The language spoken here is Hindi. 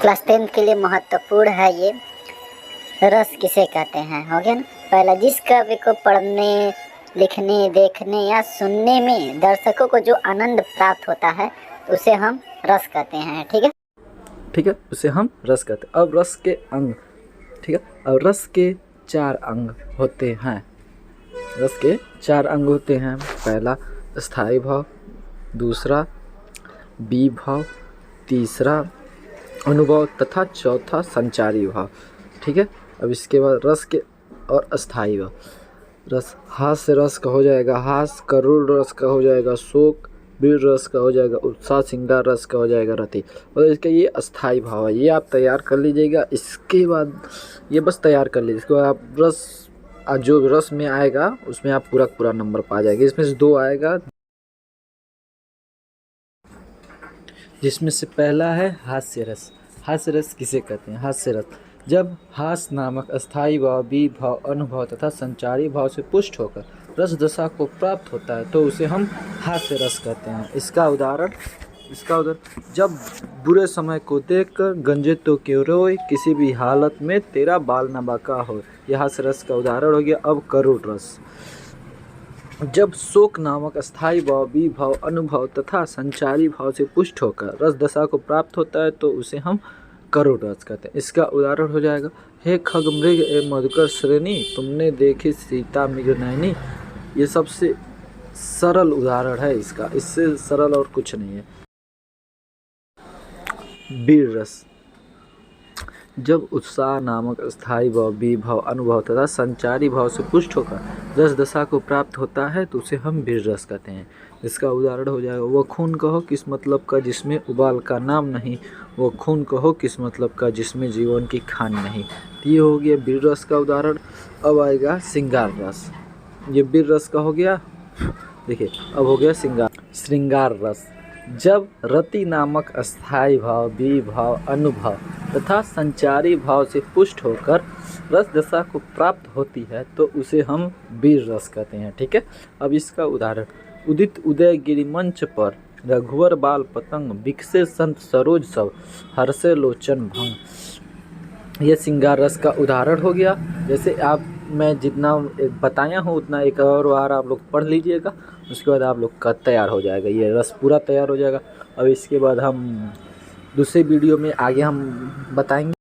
क्लास 10 के लिए महत्वपूर्ण है ये। रस किसे कहते हैं, हो गया ना। पहला, जिस काव्य को पढ़ने, लिखने, देखने या सुनने में दर्शकों को जो आनंद प्राप्त होता है उसे हम रस कहते हैं। ठीक है, उसे हम रस कहते हैं। अब रस के अंग, ठीक है, अब रस के 4 अंग होते हैं। रस के 4 अंग होते हैं। पहला स्थायी भाव, दूसरा विभाव, तीसरा अनुभव तथा चौथा संचारी भाव। ठीक है, अब इसके बाद रस के और अस्थायी भाव। रस, हास्य रस का हो जाएगा हास, करुण रस का हो जाएगा शोक, वीर रस का हो जाएगा उत्साह, श्रृंगार रस का हो जाएगा रति। और इसका ये अस्थायी भाव है, ये आप तैयार कर लीजिएगा। इसके बाद ये बस तैयार कर लीजिए। इसके बाद आप रस, जो रस में आएगा उसमें आप पूरा नंबर पा जाएंगे। इसमें से 2 आएगा, जिसमें से पहला है हास्य रस। हास्य रस किसे कहते हैं? हास्य रस जब हास्य नामक अस्थायी भाव, विभाव, अनुभव तथा संचारी भाव से पुष्ट होकर रस दशा को प्राप्त होता है तो उसे हम हास्य रस कहते हैं। इसका उदाहरण जब बुरे समय को देखकर गंजे तो क्यों रोए, किसी भी हालत में तेरा बाल न बाका हो, यह हास्य रस का उदाहरण हो गया। अब करुण रस, जब शोक नामक अस्थायी भाव, विभाव, अनुभव तथा संचारी भाव से पुष्ट होकर रस दशा को प्राप्त होता है तो उसे हम करुण रस कहते हैं। इसका उदाहरण हो जाएगा, हे खग मृग ए मधुकर श्रेणी, तुमने देखी सीता मृगनयनी। ये सबसे सरल उदाहरण है इसका, इससे सरल और कुछ नहीं है। वीर रस, जब उत्साह नामक अस्थायी भाव, विभाव, अनुभव तथा संचारी भाव से पुष्ट होकर रस दशा को प्राप्त होता है तो उसे हम वीर रस कहते हैं। इसका उदाहरण हो जाएगा, वो खून कहो किस मतलब का जिसमें उबाल का नाम नहीं, वो खून कहो किस मतलब का जिसमें जीवन की खान नहीं। ये हो गया वीर रस का उदाहरण। अब आएगा श्रृंगार रस। ये वीर रस का हो गया, देखिए अब हो गया श्रृंगार रस। जब रति नामक अस्थायी भाव, विभाव, अनुभव तथा संचारी भाव से पुष्ट होकर रस दशा को प्राप्त होती है तो उसे हम वीर रस कहते हैं। ठीक है, अब इसका उदाहरण, उदित उदय गिरि मंच पर रघुवर बाल पतंग, विकसे संत सरोज सब, हर्षे लोचन भंग। ये श्रृंगार रस का उदाहरण हो गया। जैसे मैं जितना बताया हूँ उतना एक और बार आप लोग पढ़ लीजिएगा, उसके बाद आप लोग का तैयार हो जाएगा, ये रस पूरा तैयार हो जाएगा। अब इसके बाद हम दूसरे वीडियो में आगे हम बताएंगे।